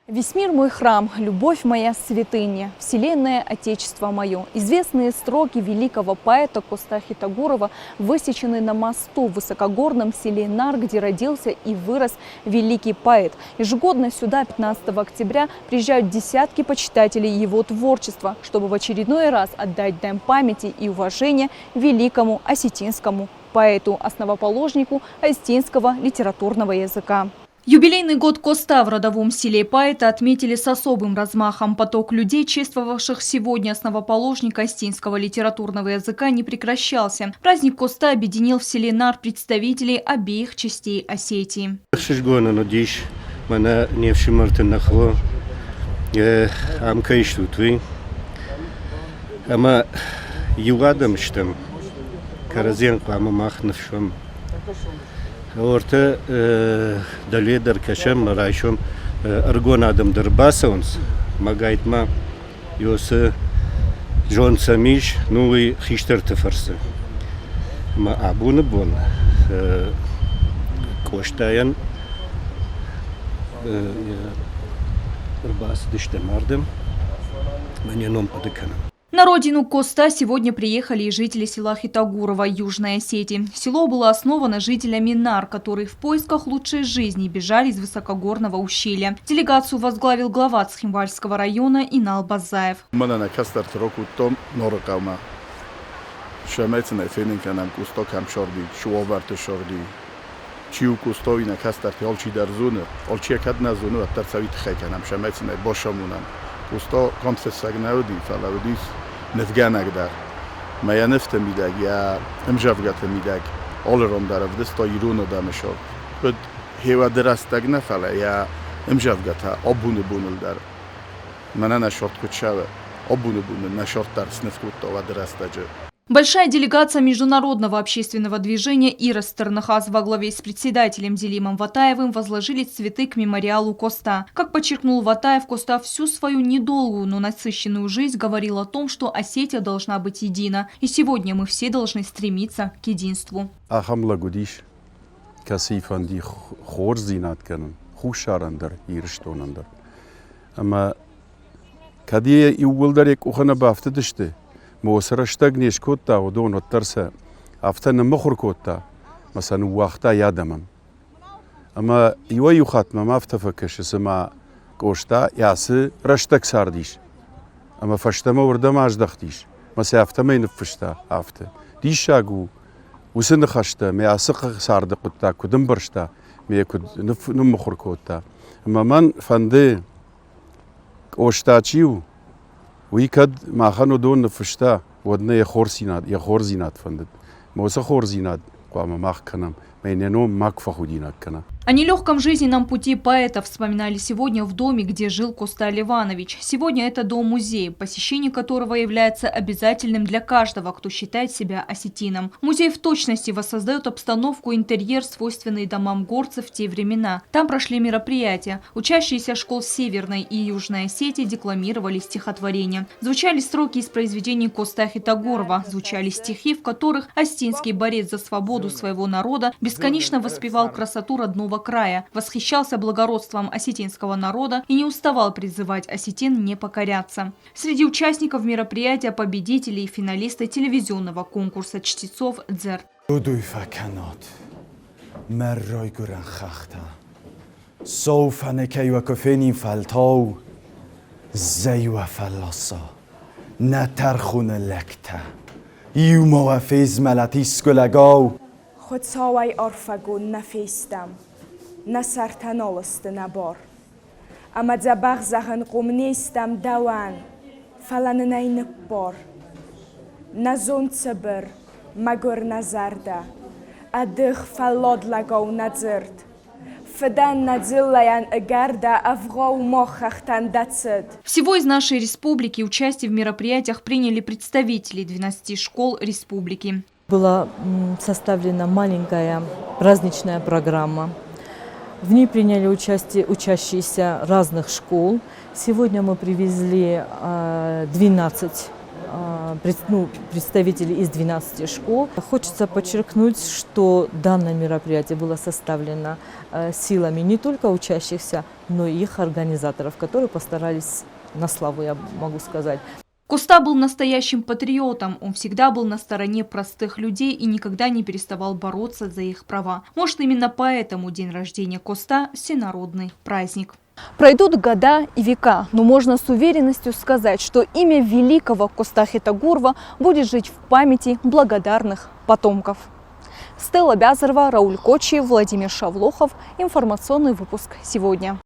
Весь мир мой храм, любовь моя святыня, вселенное отечество мое. Известные строки великого поэта Коста Хитагурова высечены на мосту в высокогорном селе Нар, где родился и вырос великий поэт. Ежегодно сюда 15 октября приезжают десятки почитателей его творчества, чтобы в очередной раз отдать дань памяти и уважения великому осетинскому поэту, основоположнику осетинского литературного языка. Юбилейный год Коста в родовом селе поэта отметили с особым размахом. Поток людей, чествовавших сегодня основоположника осетинского литературного языка, не прекращался. Праздник Коста объединил в селе Нар представителей обеих частей Осетии. Orta daleder kaçam rayşom argon adım drbasons magaytma yosu John Samish nuvi хиштер теферсы. Ma abunu bon koştayan drbas diştemardem manenom padыканам. На родину Коста сегодня приехали и жители села Хитагурова, Южной Осетии. Село было основано жителями Нар, которые в поисках лучшей жизни бежали из высокогорного ущелья. Делегацию возглавил глава Цхинвальского района Инал Базаев. نفگانگدار مایا نفت میداگ یا امجافگات میداگ آلرام داره و دست ایرانو دامشور بد هوا درستگ نفله یا امجافگاتا آبونه بونل دار منو نشورت کچاوه آبونه بونل نشورت درس نفکوت و درستاجه. Большая делегация международного общественного движения «Ирос Тернахас» во главе с председателем Зелимом Ватаевым возложили цветы к мемориалу Коста. Как подчеркнул Ватаев, Коста всю свою недолгую, но насыщенную жизнь говорил о том, что Осетия должна быть едина. И сегодня мы все должны стремиться к единству. موسرشتگنیش کوتا و دون الترسه افتن مخور کوتا مثلا وقتا یادمم اما یویو خاتمه ما افتفکش اسمه کوشتا یاسه رشتک ساردیش اما فشتمه وردم اجدختیش مثلا افتمه نفشتا افته دیشاگو وسن خشتا میاسق سارد کوتا کدم برشتا میکد نمخور کوتا اما من فنده کوشتا چیو ويكد ما خانو دون نفشتا ودنا يخورزينات فندد موسى خورزينات قام ما خكنم مينينو ماكفا خودينات كنا. О нелегком жизненном пути поэта вспоминали сегодня в доме, где жил Коста Ливанович. Сегодня это дом-музей, посещение которого является обязательным для каждого, кто считает себя осетином. Музей в точности воссоздает обстановку и интерьер, свойственный домам горцев в те времена. Там прошли мероприятия. Учащиеся школ Северной и Южной Осетии декламировали стихотворения. Звучали строки из произведений Коста Хитагурова. Звучали стихи, в которых осетинский борец за свободу своего народа бесконечно воспевал красоту родного края, восхищался благородством осетинского народа и не уставал призывать осетин не покоряться. Среди участников мероприятия победители и финалисты телевизионного конкурса чтецов «Дзер». خود ساوی آرفگون نفیستم نسرتنالست نبار اما زباغ زخن قوم نیستم دوان فلان نین بار نزون صبر مگر نزرده ادخ فلاد لگو نزرد فدان надзылаян эгарда авгау мохахтан дацет. Всего из нашей республики участие в мероприятиях приняли представители 12 школ республики. Была составлена маленькая праздничная программа. В ней приняли участие учащиеся разных школ. Сегодня мы привезли 12 представителей из 12 школ. Хочется подчеркнуть, что данное мероприятие было составлено силами не только учащихся, но и их организаторов, которые постарались на славу, я могу сказать. Коста был настоящим патриотом. Он всегда был на стороне простых людей и никогда не переставал бороться за их права. Может, именно поэтому день рождения Коста – всенародный праздник. Пройдут года и века, но можно с уверенностью сказать, что имя великого Коста Хитагурова будет жить в памяти благодарных потомков. Стелла Бязарова, Рауль Кочиев, Владимир Шавлохов. Информационный выпуск сегодня.